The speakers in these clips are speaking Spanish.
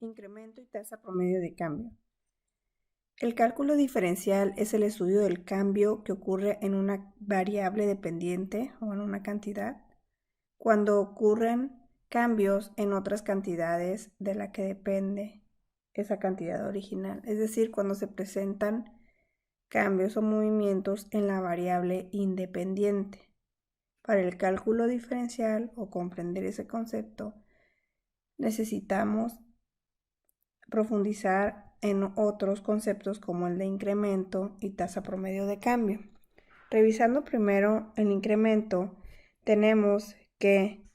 incremento y tasa promedio de cambio. El cálculo diferencial es el estudio del cambio que ocurre en una variable dependiente o en una cantidad cuando ocurren cambios en otras cantidades de la que depende esa cantidad original, es decir, cuando se presentan cambios o movimientos en la variable independiente. Para el cálculo diferencial o comprender ese concepto, necesitamos profundizar en otros conceptos como el de incremento y tasa promedio de cambio. Revisando primero el incremento, tenemos que,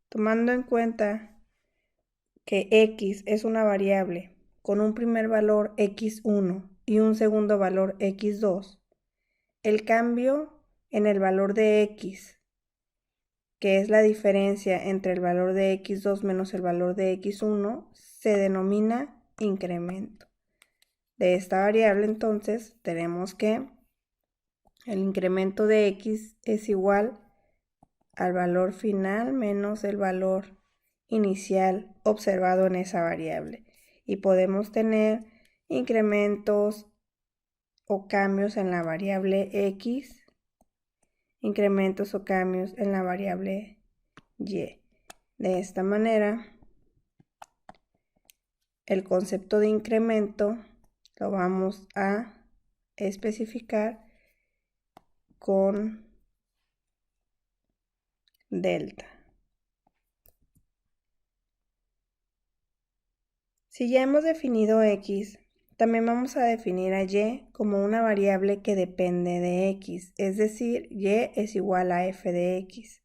tomando en cuenta que x es una variable con un primer valor x1 y un segundo valor x2, el cambio en el valor de x, que es la diferencia entre el valor de x2 menos el valor de x1, se denomina incremento. De esta variable, entonces, tenemos que el incremento de x es igual al valor final menos el valor inicial observado en esa variable. Y podemos tener incrementos o cambios en la variable x, incrementos o cambios en la variable y. De esta manera, el concepto de incremento lo vamos a especificar con delta. Si ya hemos definido x, también vamos a definir a y como una variable que depende de x, es decir, y es igual a f de x.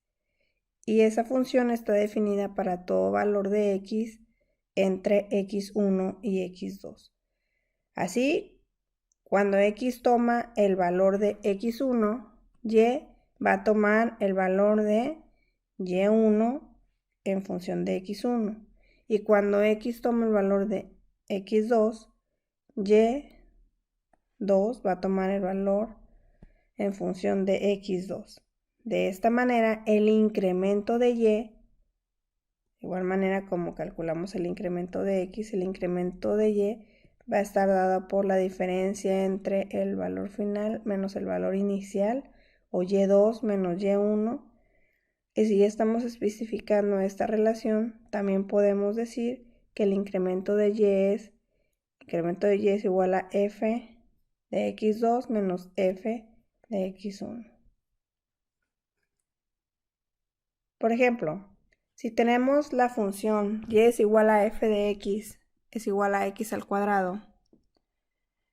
Y esa función está definida para todo valor de x entre x1 y x2. Así, cuando x toma el valor de x1, y va a tomar el valor de y1 en función de x1. Y cuando x toma el valor de x2, y2 va a tomar el valor en función de x2. De esta manera, el incremento de y, de igual manera como calculamos el incremento de x, el incremento de y va a estar dado por la diferencia entre el valor final menos el valor inicial, o y2 menos y1. Y si ya estamos especificando esta relación, también podemos decir que el incremento de y es igual a f de x2 menos f de x1. Por ejemplo, si tenemos la función y es igual a f de x es igual a x al cuadrado,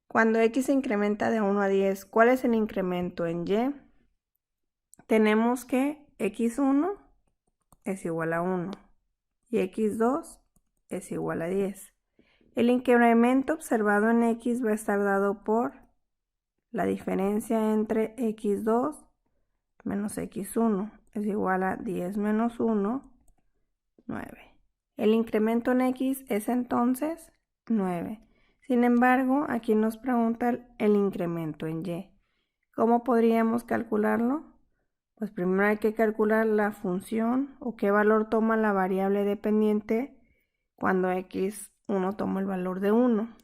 cuando x se incrementa de 1 a 10, ¿cuál es el incremento en y? Tenemos que x1 es igual a 1 y x2 es igual a 10. El incremento observado en x va a estar dado por la diferencia entre x2 menos x1 es igual a 10 menos 1, 9. El incremento en x es entonces 9. Sin embargo, aquí nos pregunta el incremento en y. ¿Cómo podríamos calcularlo? Pues primero hay que calcular la función o qué valor toma la variable dependiente cuando x1 toma el valor de 1.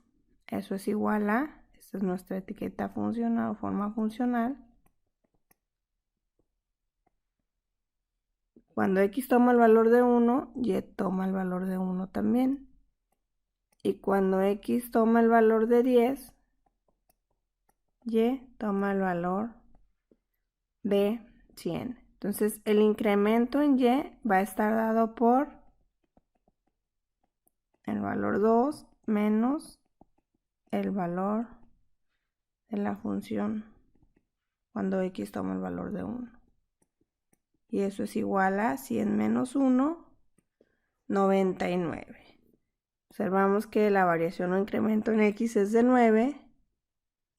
Eso es igual a, esta es nuestra etiqueta funcional o forma funcional. Cuando x toma el valor de 1, y toma el valor de 1 también. Y cuando x toma el valor de 10, y toma el valor de 100. Entonces, el incremento en y va a estar dado por el valor 2 menos el valor de la función cuando x toma el valor de 1. Y eso es igual a 100 menos 1, 99. Observamos que la variación o incremento en x es de 9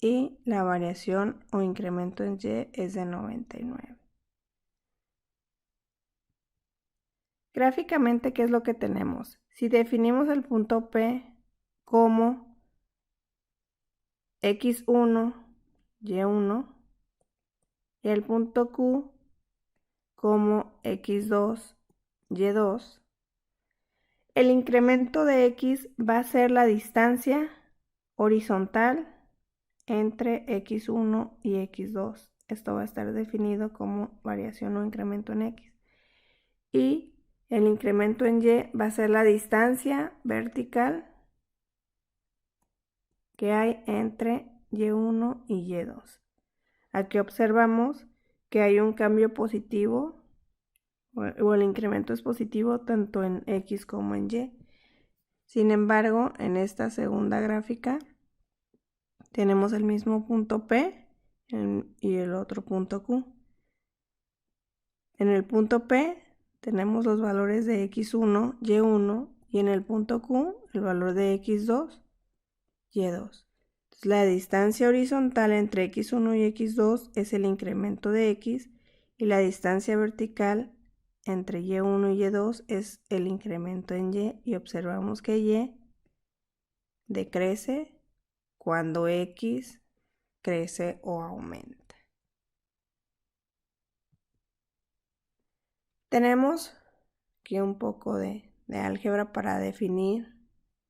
y la variación o incremento en y es de 99. Gráficamente, ¿qué es lo que tenemos? Si definimos el punto P como x1, y1 y el punto Q como x2, y2, El incremento de x va a ser la distancia horizontal entre x1 y x2. Esto va a estar definido como variación o incremento en x. Y el incremento en y va a ser la distancia vertical que hay entre y1 y y2. Aquí observamos que hay un cambio positivo o el incremento es positivo tanto en x como en y. Sin embargo, en esta segunda gráfica tenemos el mismo punto P y el otro punto Q. En el punto P tenemos los valores de x1, y1 y en el punto Q el valor de x2, y2. La distancia horizontal entre x1 y x2 es el incremento de x y la distancia vertical entre y1 y y2 es el incremento en y observamos que y decrece cuando x crece o aumenta. Tenemos aquí un poco de álgebra para definir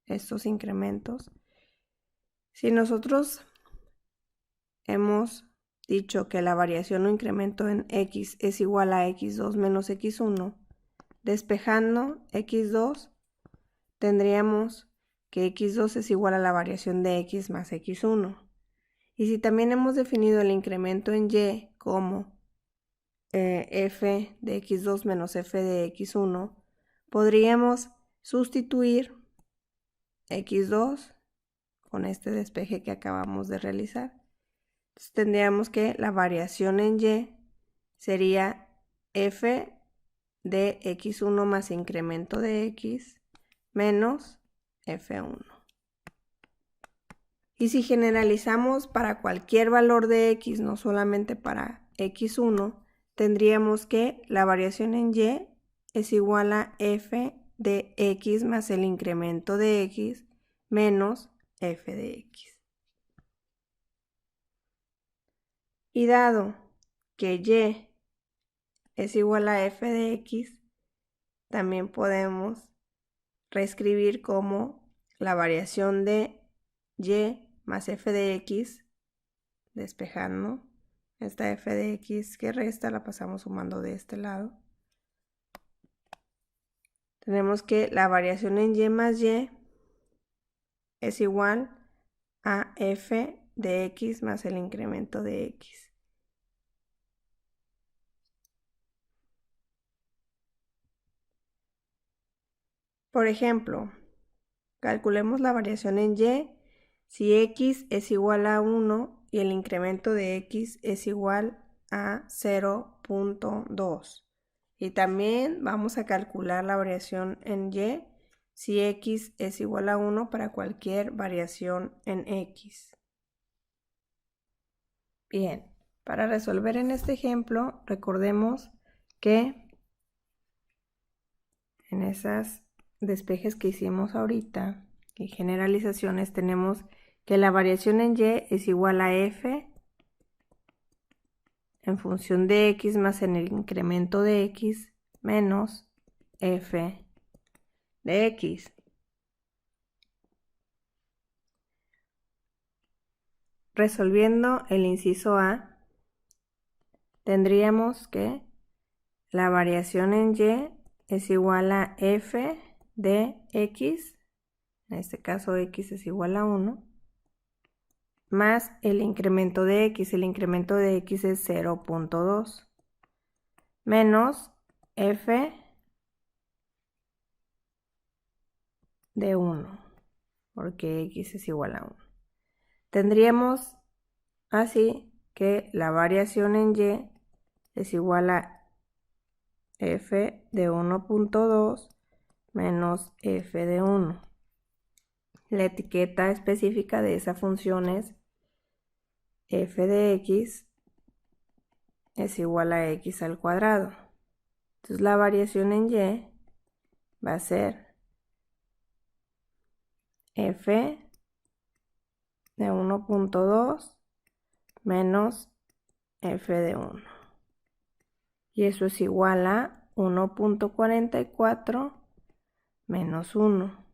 estos incrementos. Si nosotros hemos dicho que la variación o incremento en x es igual a x2 menos x1, despejando x2, tendríamos que x2 es igual a la variación de x más x1. Y si también hemos definido el incremento en y como f de x2 menos f de x1, podríamos sustituir x2 con este despeje que acabamos de realizar. Entonces tendríamos que la variación en y sería f de x1 más incremento de x menos f1. Y si generalizamos para cualquier valor de x, no solamente para x1, tendríamos que la variación en y es igual a f de x más el incremento de x menos f de x. Y dado que y es igual a f de x, también podemos reescribir como la variación de y más f de x, despejando. Esta f de x que resta la pasamos sumando de este lado. Tenemos que la variación en y más y es igual a f de x más el incremento de x. Por ejemplo, calculemos la variación en y si x es igual a 1 y el incremento de x es igual a 0.2. Y también vamos a calcular la variación en y si x es igual a 1 para cualquier variación en x. Bien, para resolver en este ejemplo, recordemos que en esas despejes que hicimos ahorita y generalizaciones tenemos que la variación en y es igual a f en función de x más en el incremento de x menos f de x. Resolviendo el inciso A, tendríamos que la variación en y es igual a f de x, en este caso x es igual a 1, más el incremento de x es 0.2, menos f de 1, porque x es igual a 1. Tendríamos así que la variación en y es igual a f de 1.2 menos f de 1. La etiqueta específica de esa función es f de x es igual a x al cuadrado. Entonces la variación en y va a ser f de 1.2 menos f de 1. Y eso es igual a 1.44 menos 1.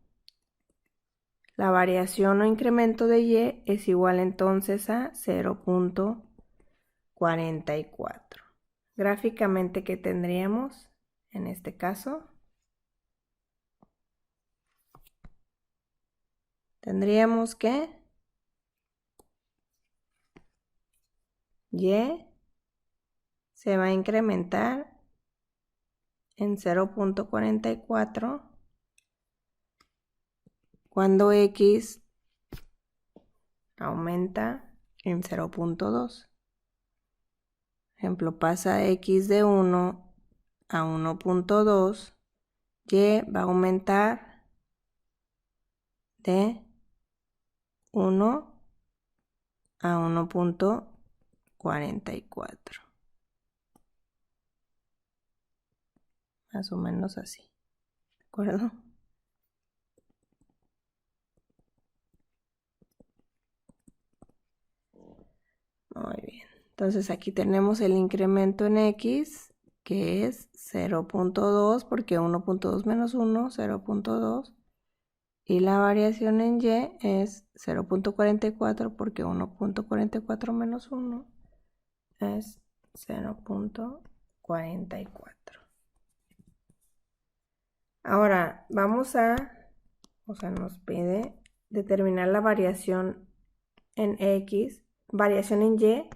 La variación o incremento de y es igual entonces a 0.44. Gráficamente, ¿qué tendríamos en este caso? Tendríamos que y se va a incrementar en 0.44 cuando x aumenta en 0.2. Ejemplo, pasa x de 1 a 1.2, y va a aumentar de 1 a 1.44. Más o menos así. ¿De acuerdo? Muy bien. Entonces aquí tenemos el incremento en x, que es 0.2, porque 1.2 menos 1, 0.2. Y la variación en y es 0.44, porque 1.44 menos 1 es 0.44. Ahora vamos nos pide determinar la variación en x, variación en y,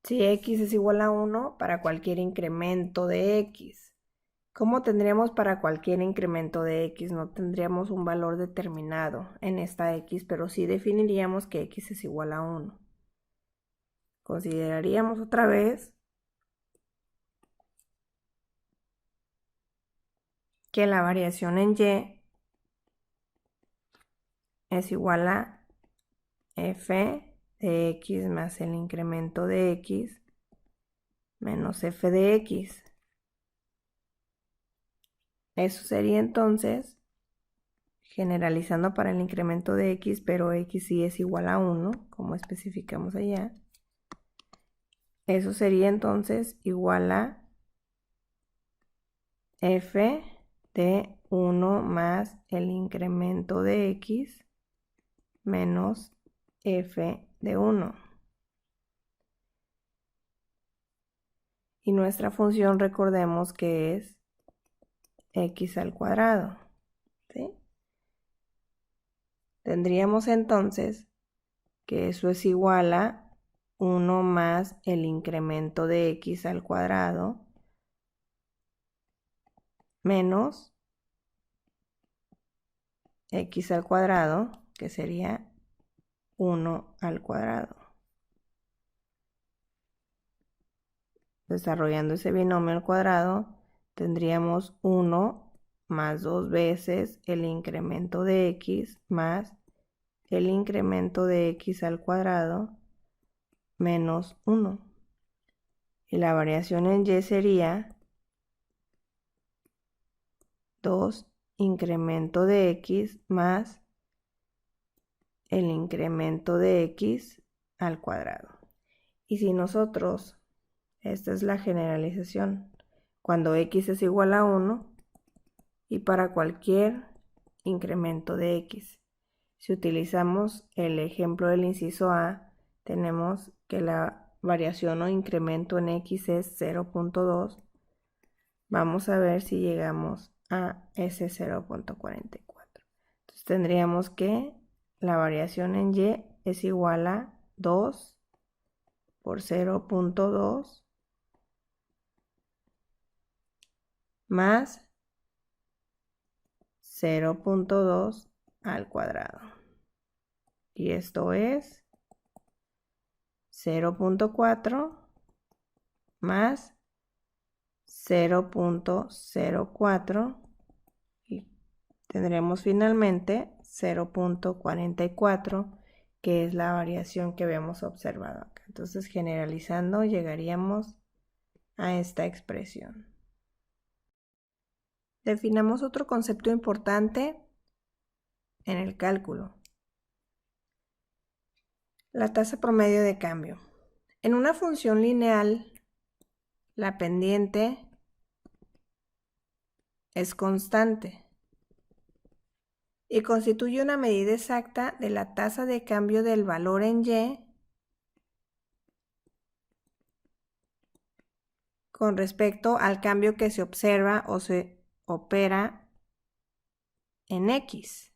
si x es igual a 1 para cualquier incremento de x. ¿Cómo tendríamos para cualquier incremento de x? No tendríamos un valor determinado en esta x, pero sí definiríamos que x es igual a 1. Consideraríamos otra vez que la variación en y es igual a f de x más el incremento de x menos f de x. Eso sería entonces, generalizando para el incremento de x, pero x sí es igual a 1, como especificamos allá. Eso sería entonces igual a f de 1 más el incremento de x menos f de 1. Y nuestra función, recordemos que es x al cuadrado, ¿sí? Tendríamos entonces que eso es igual a 1 más el incremento de x al cuadrado menos x al cuadrado, que sería 1 al cuadrado. Desarrollando ese binomio al cuadrado, tendríamos 1 más 2 veces el incremento de x más el incremento de x al cuadrado menos 1. Y la variación en y sería 2 incremento de x más el incremento de x al cuadrado. Y si nosotros, esta es la generalización, cuando x es igual a 1 y para cualquier incremento de x. Si utilizamos el ejemplo del inciso A, tenemos que la variación o incremento en x es 0.2. Vamos a ver si llegamos a ese 0.44. Entonces tendríamos que la variación en y es igual a 2 por 0.2 más 0.2 al cuadrado. Y esto es 0.4 más 0.04 y tendremos finalmente 0.44, que es la variación que habíamos observado acá. Entonces, generalizando, llegaríamos a esta expresión. Definamos otro concepto importante en el cálculo: la tasa promedio de cambio. En una función lineal, la pendiente es constante y constituye una medida exacta de la tasa de cambio del valor en Y con respecto al cambio que se observa o se opera en X.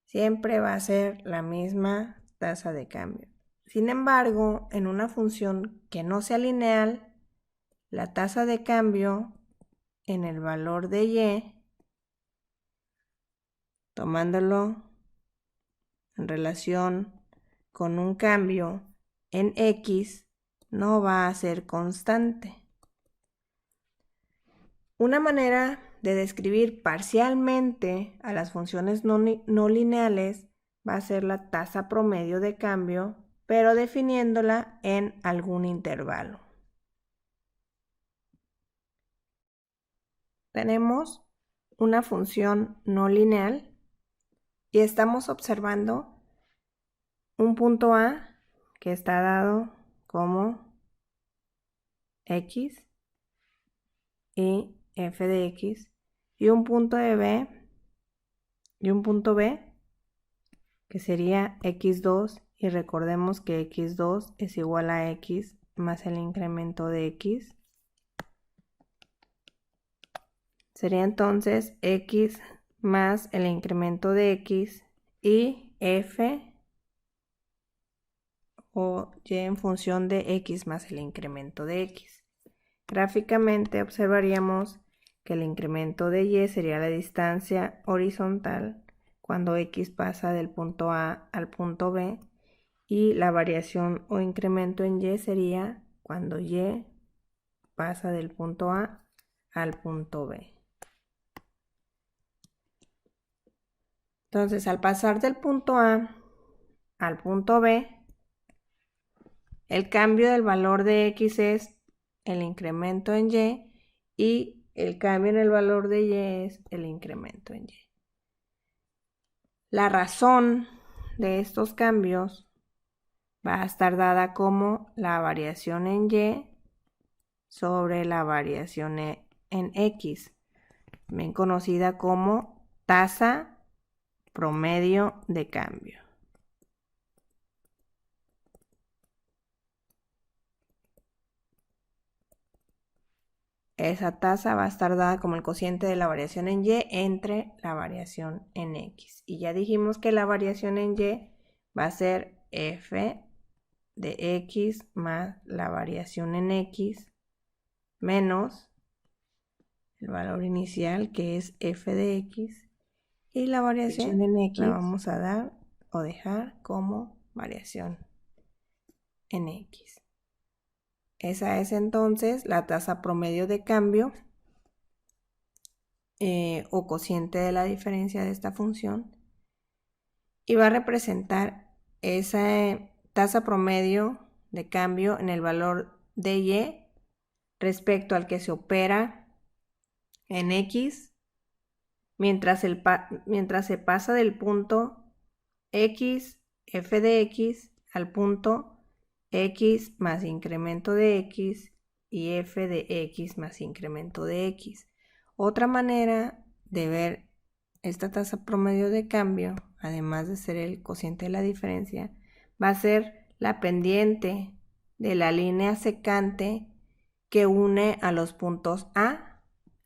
Siempre va a ser la misma tasa de cambio. Sin embargo, en una función que no sea lineal, la tasa de cambio en el valor de Y, tomándolo en relación con un cambio en X, no va a ser constante. Una manera de describir parcialmente a las funciones no lineales va a ser la tasa promedio de cambio, pero definiéndola en algún intervalo. Tenemos una función no lineal y estamos observando un punto A que está dado como X y f de X y un punto de B y un punto B que sería x2 y recordemos que x2 es igual a x más el incremento de x. Sería entonces x más el incremento de x y f o y en función de x más el incremento de x. Gráficamente observaríamos que el incremento de y sería la distancia horizontal cuando x pasa del punto A al punto B y la variación o incremento en y sería cuando y pasa del punto A al punto B. Entonces, al pasar del punto A al punto B, el cambio del valor de x es el incremento en y el cambio en el valor de y es el incremento en y. La razón de estos cambios va a estar dada como la variación en y sobre la variación en x, bien conocida como tasa promedio de cambio. Esa tasa va a estar dada como el cociente de la variación en y entre la variación en x. Y ya dijimos que la variación en y va a ser f de x más la variación en x menos el valor inicial que es f de x y la variación en x la vamos a dar o dejar como variación en x. Esa es entonces la tasa promedio de cambio o cociente de la diferencia de esta función y va a representar esa tasa promedio de cambio en el valor de y respecto al que se opera en x mientras se pasa del punto x f de x al punto x más incremento de x y f de x más incremento de x. Otra manera de ver esta tasa promedio de cambio, además de ser el cociente de la diferencia, va a ser la pendiente de la línea secante que une a los puntos A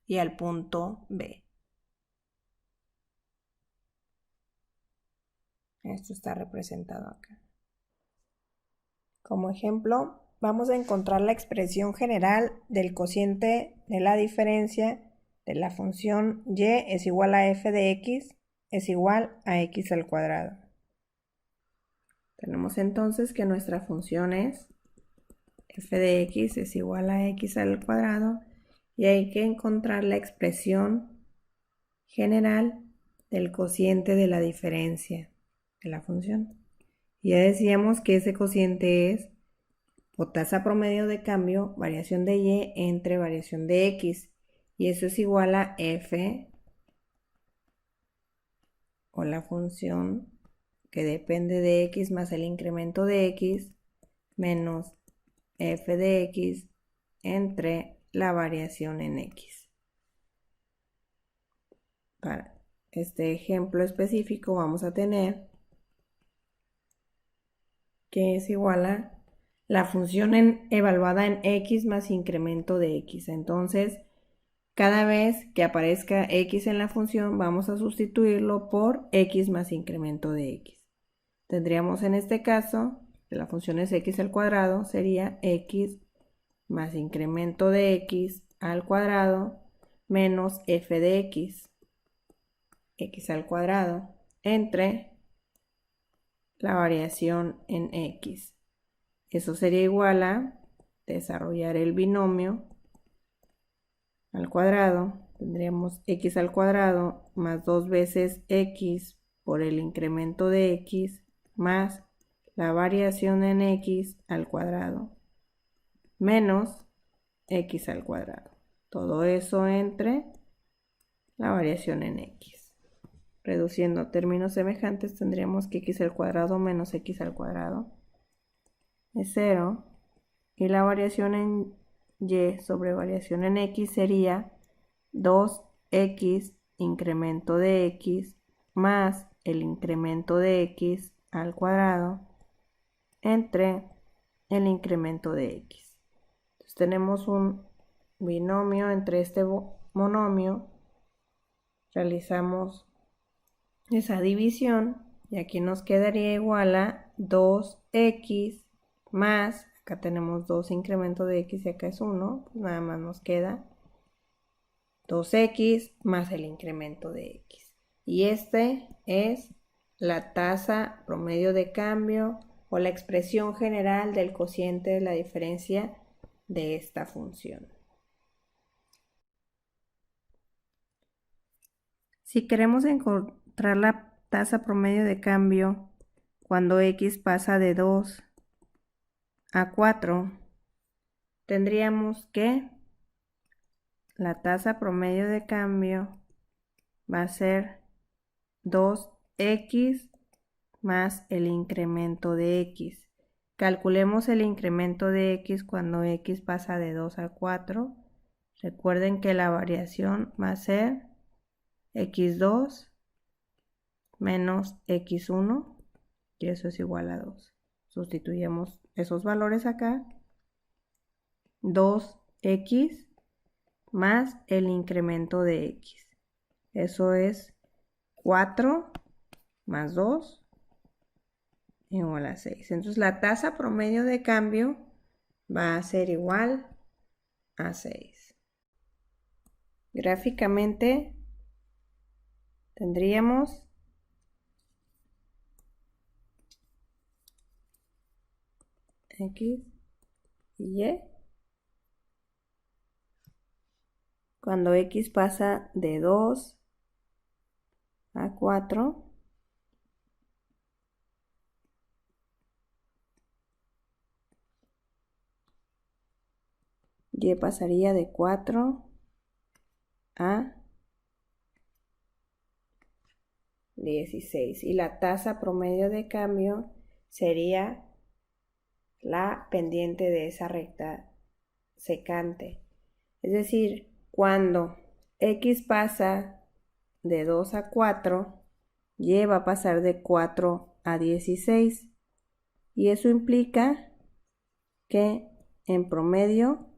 y al punto B. Esto está representado acá. Como ejemplo, vamos a encontrar la expresión general del cociente de la diferencia de la función y es igual a f de x es igual a x al cuadrado. Tenemos entonces que nuestra función es f de x es igual a x al cuadrado y hay que encontrar la expresión general del cociente de la diferencia de la función. Ya decíamos que ese cociente es o tasa promedio de cambio, variación de y entre variación de x. Y eso es igual a f o la función que depende de x más el incremento de x menos f de x entre la variación en x. para este ejemplo específico vamos a tener que es igual a la función evaluada en x más incremento de x. Entonces, cada vez que aparezca x en la función, vamos a sustituirlo por x más incremento de x. Tendríamos en este caso, que la función es x al cuadrado, sería x más incremento de x al cuadrado menos f de x al cuadrado, entre la variación en x. Eso sería igual a desarrollar el binomio al cuadrado. Tendríamos x al cuadrado más 2 veces x por el incremento de x más la variación en x al cuadrado menos x al cuadrado. Todo eso entre la variación en x. Reduciendo términos semejantes tendríamos que x al cuadrado menos x al cuadrado es 0 y la variación en y sobre variación en x sería 2x incremento de x más el incremento de x al cuadrado entre el incremento de x. Entonces tenemos un binomio entre este monomio, realizamos esa división y aquí nos quedaría igual a 2x más, acá tenemos 2 incremento de x y acá es 1, pues nada más nos queda 2x más el incremento de x. Y este es la tasa promedio de cambio o la expresión general del cociente de la diferencia de esta función. Si queremos encontrar la tasa promedio de cambio cuando x pasa de 2 a 4, tendríamos que la tasa promedio de cambio va a ser 2x más el incremento de x. Calculemos el incremento de x cuando x pasa de 2 a 4. Recuerden que la variación va a ser x2 menos x1 y eso es igual a 2. Sustituyamos esos valores acá. 2x más el incremento de x. Eso es 4 más 2 igual a 6. Entonces la tasa promedio de cambio va a ser igual a 6. Gráficamente tendríamos x y y. Cuando x pasa de 2 a 4, y pasaría de 4 a 16. Y la tasa promedio de cambio sería la pendiente de esa recta secante. Es decir, cuando x pasa de 2 a 4, y va a pasar de 4 a 16. Y eso implica que en promedio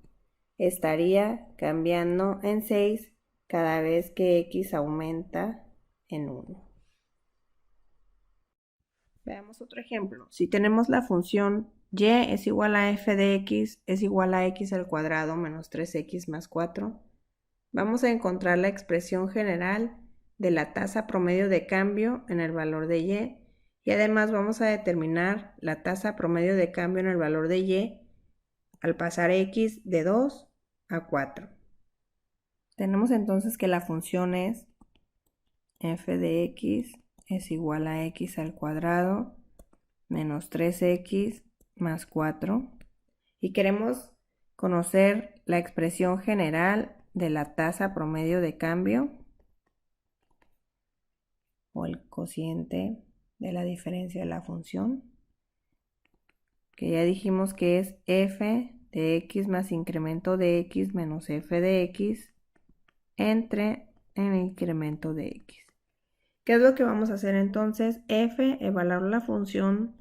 estaría cambiando en 6 cada vez que x aumenta en 1. Veamos otro ejemplo. Si tenemos la función y es igual a f de x es igual a x al cuadrado menos 3x más 4, vamos a encontrar la expresión general de la tasa promedio de cambio en el valor de y además vamos a determinar la tasa promedio de cambio en el valor de y al pasar x de 2 a 4. Tenemos entonces que la función es f de x es igual a x al cuadrado menos 3x más 4 y queremos conocer la expresión general de la tasa promedio de cambio o el cociente de la diferencia de la función, que ya dijimos que es f de x más incremento de x menos f de x entre en el incremento de x. ¿Qué es lo que vamos a hacer entonces? F, evaluar la función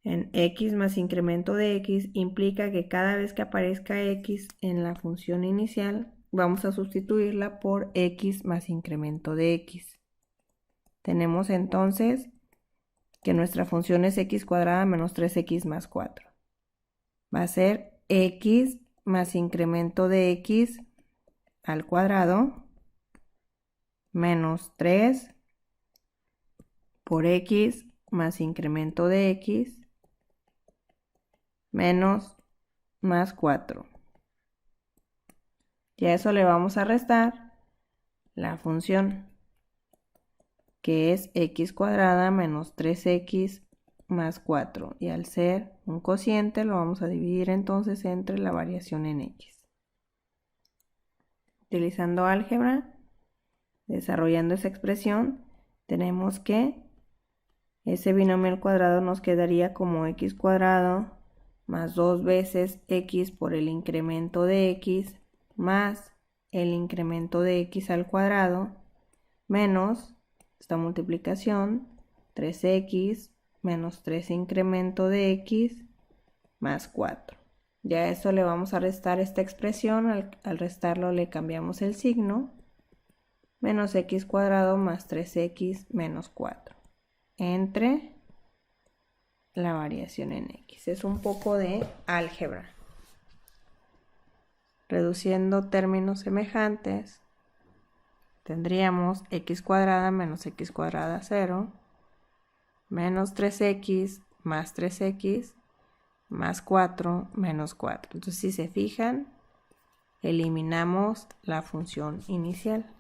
en x más incremento de x, implica que cada vez que aparezca x en la función inicial, vamos a sustituirla por x más incremento de x. Tenemos entonces que nuestra función es x cuadrada menos 3x más 4. Va a ser x más incremento de x al cuadrado menos 3 por x más incremento de x menos más 4. Y a eso le vamos a restar la función, que es x cuadrada menos 3x más 4. Y al ser un cociente lo vamos a dividir entonces entre la variación en x. Utilizando álgebra, desarrollando esa expresión, tenemos que ese binomio al cuadrado nos quedaría como x cuadrado más 2 veces x por el incremento de x más el incremento de x al cuadrado menos esta multiplicación 3x menos 3 incremento de x más 4. Ya a eso le vamos a restar esta expresión, al restarlo le cambiamos el signo, menos x cuadrado más 3x menos 4 entre la variación en x. Es un poco de álgebra. Reduciendo términos semejantes, tendríamos x cuadrada menos x cuadrada 0, menos 3x más 3x más 4 menos 4. Entonces, si se fijan, eliminamos la función inicial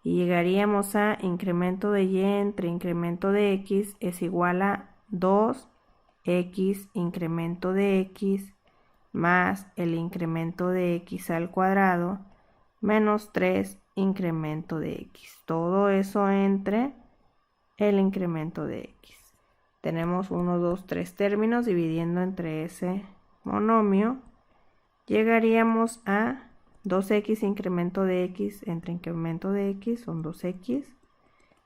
y llegaríamos a incremento de y entre incremento de x es igual a 2x incremento de x más el incremento de x al cuadrado menos 3 incremento de x. Todo eso entre el incremento de x. Tenemos 1, 2, 3 términos dividiendo entre ese monomio. Llegaríamos a 2x incremento de x entre incremento de x son 2x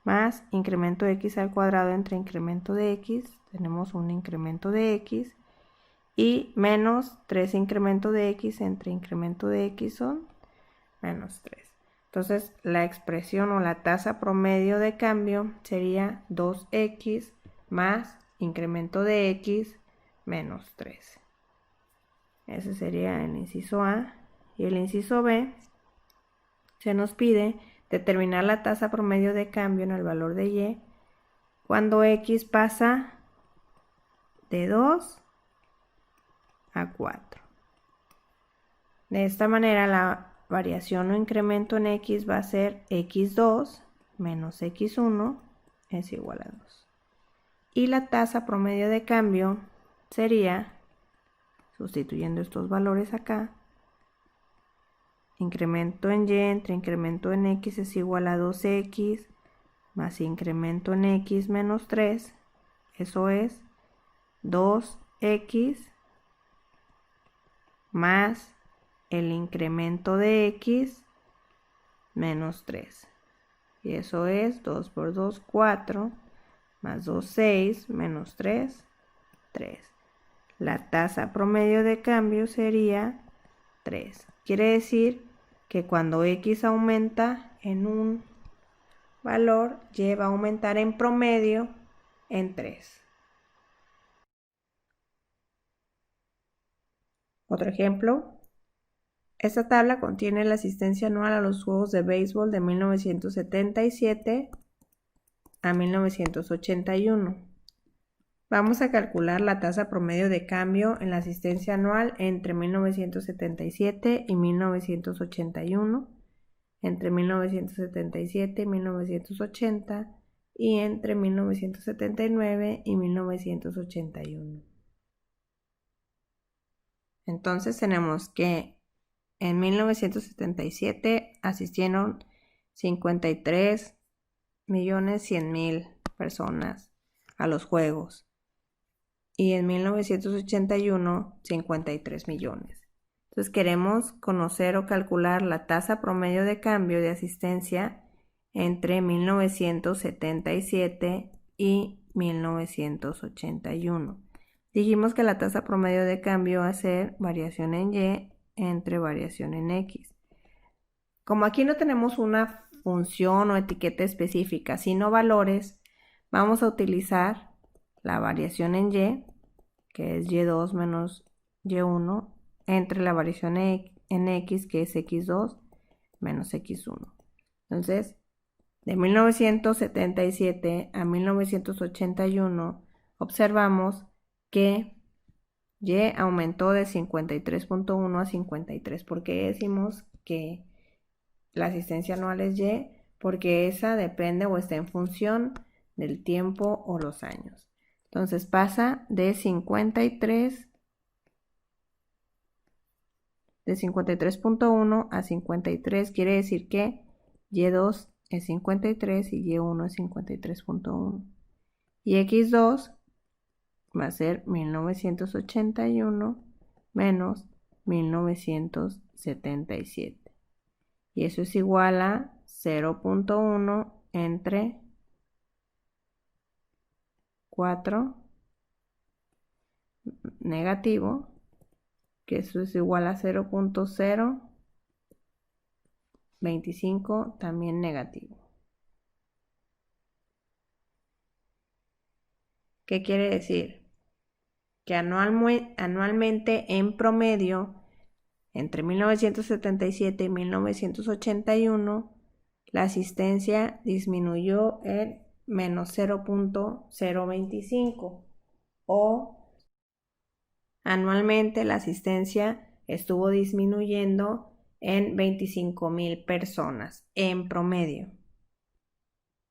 más incremento de x al cuadrado entre incremento de x, tenemos un incremento de x, y menos 3 incremento de x entre incremento de x son menos 3. Entonces la expresión o la tasa promedio de cambio sería 2x más incremento de x menos 3. Ese sería el inciso A. Y el inciso B, se nos pide determinar la tasa promedio de cambio en el valor de y cuando x pasa de 2 a 4. De esta manera la variación o incremento en x va a ser x2 menos x1 es igual a 2. Y la tasa promedio de cambio sería, sustituyendo estos valores acá, incremento en y entre incremento en x es igual a 2x más incremento en x menos 3, eso es 2x más el incremento de x menos 3. Y eso es 2 por 2, 4, más 2, 6, menos 3, 3. La tasa promedio de cambio sería 3. Quiere decir que cuando x aumenta en un valor, y va a aumentar en promedio en 3. Otro ejemplo. Esta tabla contiene la asistencia anual a los Juegos de Béisbol de 1977 a 1981. Vamos a calcular la tasa promedio de cambio en la asistencia anual entre 1977 y 1981, entre 1977 y 1980 y entre 1979 y 1981. Entonces tenemos que en 1977 asistieron 53.100.000 personas a los Juegos y en 1981 53 millones. Entonces queremos conocer o calcular la tasa promedio de cambio de asistencia entre 1977 y 1981. Dijimos que la tasa promedio de cambio va a ser variación en Y entre variación en X. Como aquí no tenemos una función o etiqueta específica, sino valores, vamos a utilizar la variación en Y, que es Y2 menos Y1, entre la variación en X, que es X2 menos X1. Entonces, de 1977 a 1981, observamos que Y aumentó de 53.1 a 53. ¿Por qué decimos que la asistencia anual es Y? Porque esa depende o está en función del tiempo o los años. Entonces pasa de 53.1 a 53, quiere decir que Y2 es 53 y Y1 es 53.1. Y X2 va a ser 1981 menos 1977. Y eso es igual a 0.1 entre 4 negativo, que eso es igual a 0.025 también negativo. ¿Qué quiere decir? Que anualmente en promedio, entre 1977 y 1981, la asistencia disminuyó en menos 0.025, o anualmente la asistencia estuvo disminuyendo en 25,000 personas en promedio.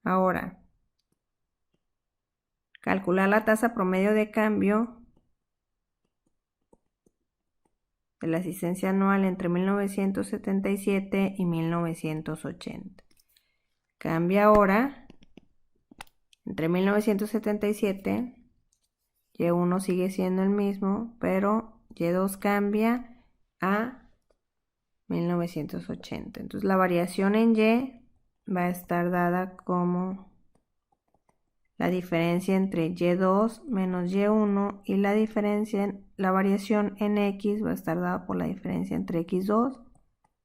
Ahora, calcular la tasa promedio de cambio de la asistencia anual entre 1977 y 1980. Cambia ahora entre 1977, Y1 sigue siendo el mismo, pero Y2 cambia a 1980. Entonces la variación en Y va a estar dada como la diferencia entre Y2 menos Y1, y la variación en X va a estar dada por la diferencia entre X2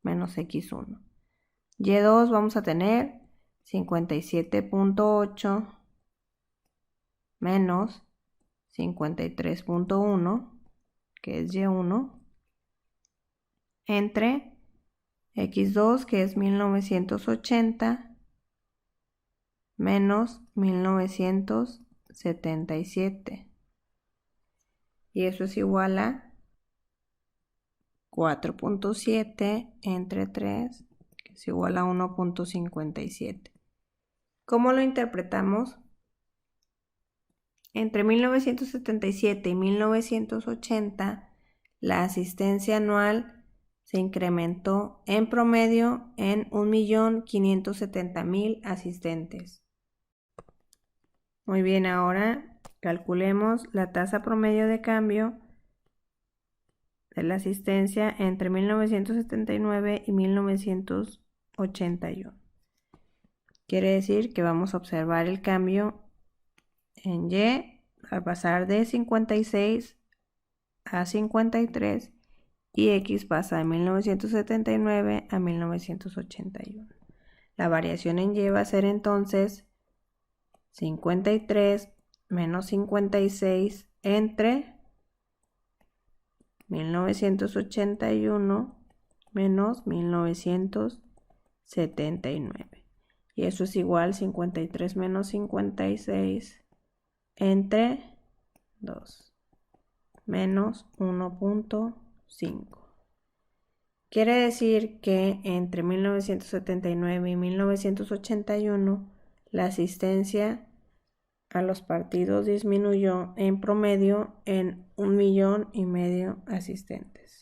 menos X1. Y2 vamos a tener 57.8 menos 53.1, que es Y1, entre X2, que es 1980, menos 1977. Y eso es igual a 4.7 entre 3, que es igual a 1.57. ¿Cómo lo interpretamos? Entre 1977 y 1980, la asistencia anual se incrementó en promedio en 1.570.000 asistentes. Muy bien, ahora calculemos la tasa promedio de cambio de la asistencia entre 1979 y 1981. Quiere decir que vamos a observar el cambio en Y al pasar de 56 a 53, y X pasa de 1979 a 1981. La variación en Y va a ser entonces 53 menos 56 entre 1981 menos 1979. Y eso es igual a 53 menos 56 entre 2 menos 1.5. Quiere decir que entre 1979 y 1981 la asistencia a los partidos disminuyó en promedio en 1,5 millones asistentes.